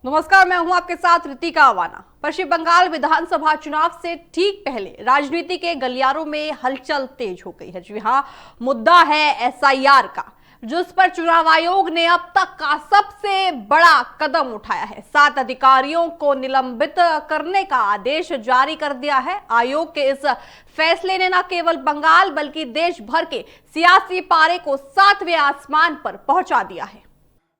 नमस्कार, मैं हूं आपके साथ ऋतिका अवाना। पश्चिम बंगाल विधानसभा चुनाव से ठीक पहले राजनीति के गलियारों में हलचल तेज हो गई है। जी हां, मुद्दा है एसआईआर का, जिस पर चुनाव आयोग ने अब तक का सबसे बड़ा कदम उठाया है। 7 अधिकारियों को निलंबित करने का आदेश जारी कर दिया है। आयोग के इस फैसले ने न केवल बंगाल बल्कि देश भर के सियासी पारे को 7वें आसमान पर पहुंचा दिया है।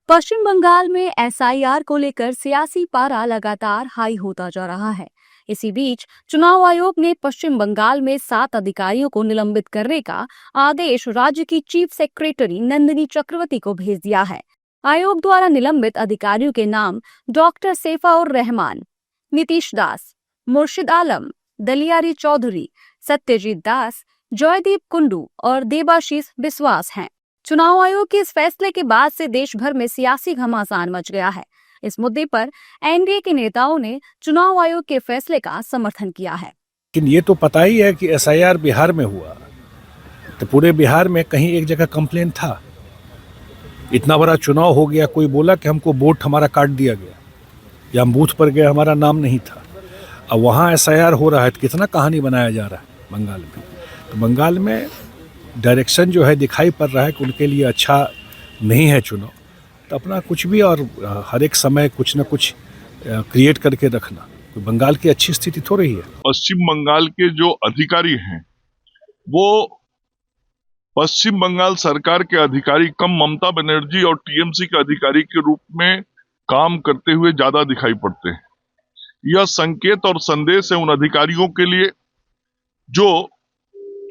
पश्चिम बंगाल में एसआईआर को लेकर सियासी पारा लगातार हाई होता जा रहा है। इसी बीच चुनाव आयोग ने पश्चिम बंगाल में 7 अधिकारियों को निलंबित करने का आदेश राज्य की चीफ सेक्रेटरी नंदिनी चक्रवर्ती को भेज दिया है। आयोग द्वारा निलंबित अधिकारियों के नाम डॉक्टर सेफाउर रहमान, नीतीश दास, मुर्शिद आलम, दलियारी चौधरी, सत्यजीत दास, जयदीप कुंडू और देबाशीष बिस्वास हैं। चुनाव आयोग के इस फैसले के बाद से देश भर में सियासी घमासान मच गया है। इस मुद्दे पर एनडीए के नेताओं ने चुनाव आयोग के फैसले का समर्थन किया है। लेकिन ये तो पता ही है कि एसआईआर बिहार में हुआ, तो पूरे बिहार में कहीं एक जगह कंप्लेन था। इतना बड़ा चुनाव हो गया, कोई बोला कि हमको वोट हमारा काट दिया गया या हम बूथ पर गए, हमारा नाम नहीं था। अब वहाँ एसआईआर हो रहा है तो कितना कहानी बनाया जा रहा है बंगाल में। तो बंगाल में डायरेक्शन जो है दिखाई पड़ रहा है कि उनके लिए अच्छा नहीं है चुनाव। तो अपना कुछ भी और हर एक समय कुछ न कुछ क्रिएट करके रखना, तो बंगाल की अच्छी स्थिति हो रही है। पश्चिम बंगाल के जो अधिकारी हैं वो पश्चिम बंगाल सरकार के अधिकारी कम ममता बनर्जी और टीएमसी के अधिकारी के रूप में काम करते हुए ज्यादा दिखाई पड़ते हैं। यह संकेत और संदेश है उन अधिकारियों के लिए जो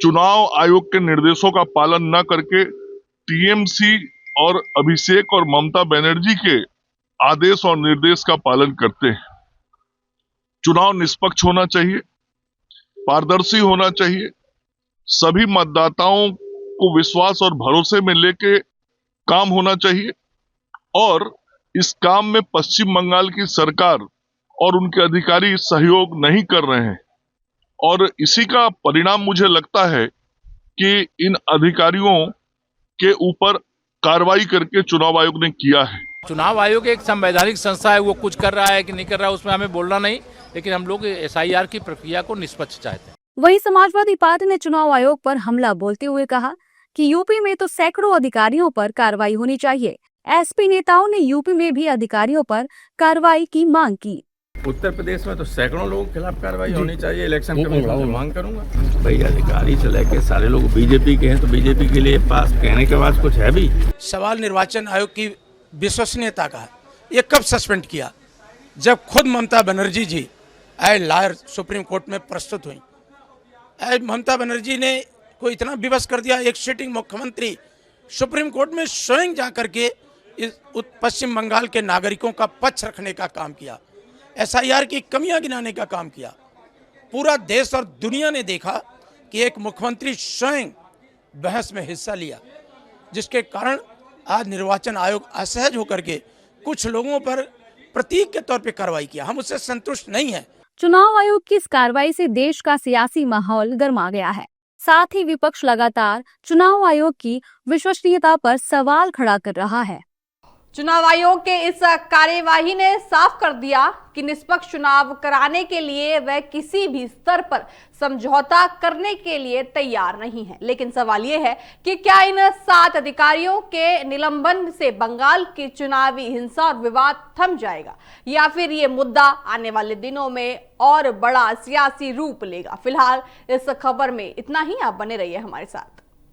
चुनाव आयोग के निर्देशों का पालन न करके टीएमसी और अभिषेक और ममता बनर्जी के आदेश और निर्देश का पालन करते हैं। चुनाव निष्पक्ष होना चाहिए, पारदर्शी होना चाहिए, सभी मतदाताओं को विश्वास और भरोसे में लेके काम होना चाहिए और इस काम में पश्चिम बंगाल की सरकार और उनके अधिकारी सहयोग नहीं कर रहे हैं और इसी का परिणाम मुझे लगता है कि इन अधिकारियों के ऊपर कार्रवाई करके चुनाव आयोग ने किया है। चुनाव आयोग एक संवैधानिक संस्था है, वो कुछ कर रहा है कि नहीं कर रहा है उसमें हमें बोलना नहीं, लेकिन हम लोग एसआईआर की प्रक्रिया को निष्पक्ष चाहते हैं। वहीं समाजवादी पार्टी ने चुनाव आयोग पर हमला बोलते हुए कहा कि यूपी में तो सैकड़ों अधिकारियों पर कार्रवाई होनी चाहिए। एसपी नेताओं ने यूपी में भी अधिकारियों पर कार्रवाई की मांग की। उत्तर प्रदेश में तो सैकड़ों लोगों के खिलाफ कार्रवाई होनी चाहिए। इलेक्शन कमीशन से मांग करूंगा भाई, अधिकारी से लेकर सारे लोग बीजेपी के हैं तो बीजेपी के लिए पास कहने के बाद कुछ है भी। सवाल निर्वाचन आयोग की विश्वसनीयता का, ये कब सस्पेंड किया? जब खुद ममता बनर्जी जी एज लॉयर सुप्रीम कोर्ट में प्रस्तुत हुई। ममता बनर्जी ने को इतना विवश कर दिया, एक सिटिंग मुख्यमंत्री सुप्रीम कोर्ट में स्वयं जा करके इस पश्चिम बंगाल के नागरिकों का पक्ष रखने का काम किया, एसआईआर की कमियां गिनाने का काम किया। पूरा देश और दुनिया ने देखा कि एक मुख्यमंत्री स्वयं बहस में हिस्सा लिया, जिसके कारण आज निर्वाचन आयोग असहज होकर के कुछ लोगों पर प्रतीक के तौर पे कार्रवाई किया। हम उससे संतुष्ट नहीं हैं। चुनाव आयोग की इस कार्रवाई से देश का सियासी माहौल गर्मा गया है। साथ ही विपक्ष लगातार चुनाव आयोग की विश्वसनीयता पर सवाल खड़ा कर रहा है। चुनाव आयोग के इस कार्यवाही ने साफ कर दिया कि निष्पक्ष चुनाव कराने के लिए वह किसी भी स्तर पर समझौता करने के लिए तैयार नहीं है। लेकिन सवाल यह है कि क्या इन 7 अधिकारियों के निलंबन से बंगाल की चुनावी हिंसा और विवाद थम जाएगा या फिर ये मुद्दा आने वाले दिनों में और बड़ा सियासी रूप लेगा। फिलहाल इस खबर में इतना ही। आप बने रहिए हमारे साथ।